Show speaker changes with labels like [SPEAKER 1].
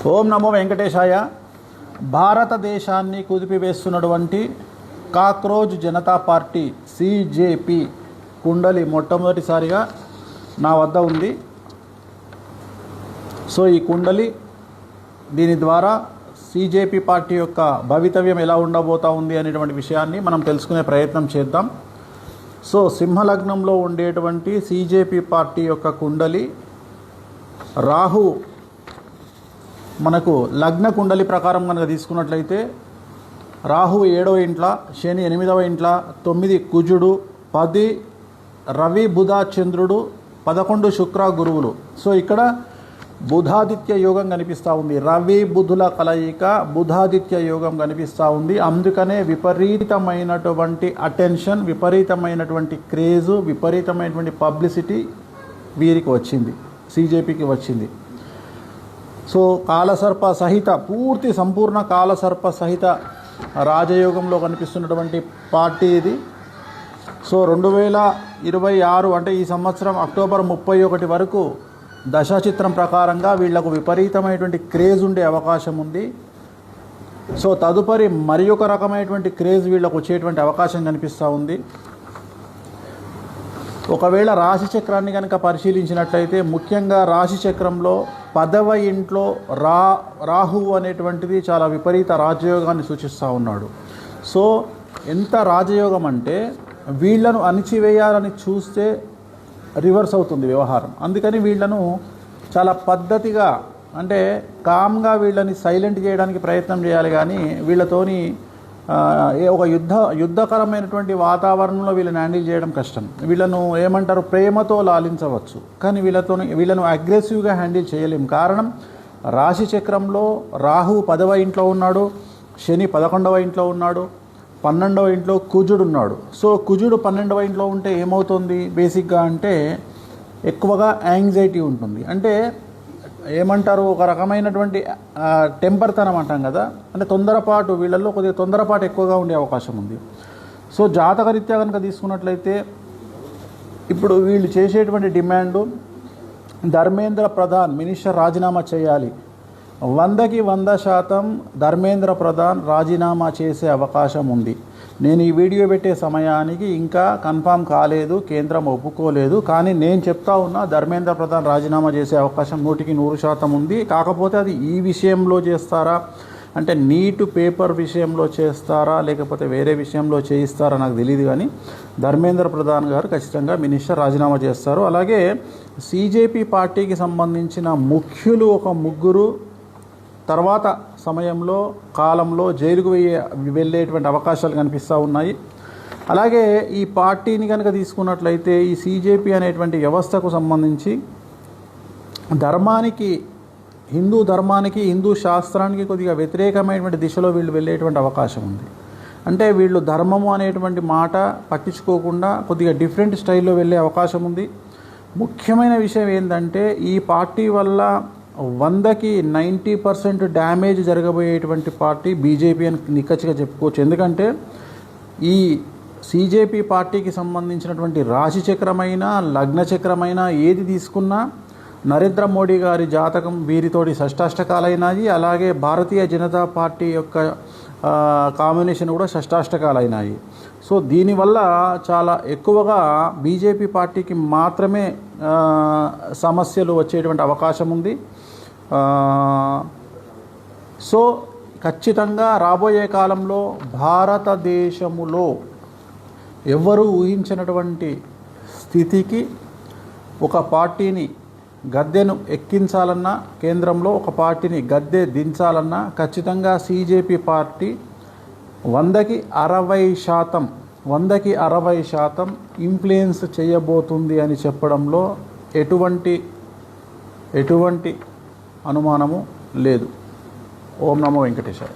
[SPEAKER 1] ఓం నమో వెంకటేశాయ. భారతదేశాన్ని కుదిపివేస్తున్నటువంటి cockroach Janata party సిజేపీ kundali మొట్టమొదటిసారిగా నా వద్ద ఉంది. సో ఈ కుండలి దీని ద్వారా సిజేపీ పార్టీ యొక్క భవితవ్యం ఎలా ఉండబోతా ఉంది అనేటువంటి విషయాన్ని మనం తెలుసుకునే ప్రయత్నం చేద్దాం. సో సింహలగ్నంలో ఉండేటువంటి సిజేపీ పార్టీ యొక్క కుండలి రాహు మనకు లగ్న కుండలి ప్రకారం కనుక తీసుకున్నట్లయితే రాహు 7వ ఇంట్లో, శని 8వ ఇంట్లో, 9 కుజుడు, 10 రవి బుధ చంద్రుడు, 11 శుక్ర గురువులు. సో ఇక్కడ బుధాదిత్య యోగం కనిపిస్తూ ఉంది. రవి బుధుల కలయిక బుధాదిత్య యోగం కనిపిస్తూ ఉంది. అందుకనే విపరీతమైనటువంటి అటెన్షన్, విపరీతమైనటువంటి క్రేజు, విపరీతమైనటువంటి పబ్లిసిటీ వీరికి వచ్చింది, సిజేపీకి వచ్చింది. సో కాలసర్ప సహిత పూర్తి సంపూర్ణ కాలసర్ప సహిత రాజయోగంలో కనిపిస్తున్నటువంటి పార్టీ ఇది. సో 2026 అంటే ఈ సంవత్సరం అక్టోబర్ 31 వరకు దశాచిత్రం ప్రకారంగా వీళ్లకు విపరీతమైనటువంటి క్రేజ్ ఉండే అవకాశం ఉంది. సో తదుపరి మరి ఒక రకమైనటువంటి క్రేజ్ వీళ్లకు వచ్చేటువంటి అవకాశం కనిపిస్తూ ఉంది. ఒకవేళ రాశి చక్రాన్ని కనుక పరిశీలించినట్లయితే ముఖ్యంగా రాశి చక్రంలో 10వ ఇంట్లో రాహువు అనేటువంటిది చాలా విపరీత రాజయోగాన్ని సూచిస్తూ ఉన్నాడు. సో ఎంత రాజయోగం అంటే వీళ్లను అణిచివేయాలని చూస్తే రివర్స్ అవుతుంది వ్యవహారం. అందుకని వీళ్లను చాలా పద్ధతిగా, అంటే కామ్గా వీళ్ళని సైలెంట్ చేయడానికి ప్రయత్నం చేయాలి. కానీ వీళ్ళతోని ఒక యుద్ధకరమైనటువంటి వాతావరణంలో వీళ్ళని హ్యాండిల్ చేయడం కష్టం. వీళ్ళను ఏమంటారు, ప్రేమతో లాలించవచ్చు, కానీ వీళ్ళను అగ్రెసివ్గా హ్యాండిల్ చేయలేం. కారణం రాశి చక్రంలో రాహు 10వ ఇంట్లో ఉన్నాడు, శని 11వ ఇంట్లో ఉన్నాడు, 12వ ఇంట్లో కుజుడు ఉన్నాడు. సో కుజుడు 12వ ఇంట్లో ఉంటే ఏమవుతుంది బేసిక్గా అంటే ఎక్కువగా యాంగ్జైటీ ఉంటుంది. అంటే ఏమంటారు, ఒక రకమైనటువంటి టెంపర్తనం అంటాం కదా, అంటే తొందరపాటు, వీళ్ళల్లో కొద్దిగా తొందరపాటు ఎక్కువగా ఉండే అవకాశం ఉంది. సో జాతకరీత్యా కనుక తీసుకున్నట్లయితే ఇప్పుడు వీళ్ళు చేసేటువంటి డిమాండు ధర్మేంద్ర ప్రధాన్ మినిస్టర్ రాజీనామా చేయాలి. 100కి 100% ధర్మేంద్ర ప్రధాన్ రాజీనామా చేసే అవకాశం ఉంది. నేను ఈ వీడియో పెట్టే సమయానికి ఇంకా కన్ఫామ్ కాలేదు, కేంద్రం ఒప్పుకోలేదు. కానీ నేను చెప్తా ఉన్నా ధర్మేంద్ర ప్రధాన్ రాజీనామా చేసే అవకాశం 100కి 100% ఉంది. కాకపోతే అది ఈ విషయంలో చేస్తారా అంటే నీటు పేపర్ విషయంలో చేస్తారా లేకపోతే వేరే విషయంలో చేయిస్తారా నాకు తెలియదు. కానీ ధర్మేంద్ర ప్రధాన్ గారు ఖచ్చితంగా మినిస్టర్ రాజీనామా చేస్తారు. అలాగే సిజేపీ పార్టీకి సంబంధించిన ముఖ్యులు ఒక ముగ్గురు తర్వాత సమయంలో కాలంలో జైలుకు వెళ్ళేటువంటి అవకాశాలు కనిపిస్తూ ఉన్నాయి. అలాగే ఈ పార్టీని కనుక తీసుకున్నట్లయితే ఈ సిజేపీ అనేటువంటి వ్యవస్థకు సంబంధించి ధర్మానికి, హిందూ ధర్మానికి, హిందూ శాస్త్రానికి కొద్దిగా వ్యతిరేకమైనటువంటి దిశలో వీళ్ళు వెళ్ళేటువంటి అవకాశం ఉంది. అంటే వీళ్ళు ధర్మము అనేటువంటి మాట పట్టించుకోకుండా కొద్దిగా డిఫరెంట్ స్టైల్లో వెళ్ళే అవకాశం ఉంది. ముఖ్యమైన విషయం ఏంటంటే ఈ పార్టీ వల్ల 100కి 90% డ్యామేజ్ జరగబోయేటువంటి పార్టీ బీజేపీ అని నిక్కచ్చిగా చెప్పుకోవచ్చు. ఎందుకంటే ఈ సిజేపీ పార్టీకి సంబంధించినటువంటి రాశి చక్రమైన లగ్న చక్రమైన ఏది తీసుకున్నా నరేంద్ర మోడీ గారి జాతకం వీరితోటి షష్టాష్టకాలైనాయి. అలాగే భారతీయ జనతా పార్టీ యొక్క కాంబినేషన్ కూడా షష్టాష్టకాలైనాయి. సో దీనివల్ల చాలా ఎక్కువగా బీజేపీ పార్టీకి మాత్రమే సమస్యలు వచ్చేటువంటి అవకాశం ఉంది. సో ఖచ్చితంగా రాబోయే కాలంలో భారతదేశములో ఎవరు ఊహించినటువంటి స్థితికి ఒక పార్టీని గద్దెను ఎక్కించాలన్నా, కేంద్రంలో ఒక పార్టీని గద్దె దించాలన్నా ఖచ్చితంగా సిజేపీ పార్టీ 100కి 60% ఇన్ఫ్లుయెన్స్ చేయబోతుంది అని చెప్పడంలో ఎటువంటి అనుమానము లేదు. ఓం నమో వెంకటేశాయ.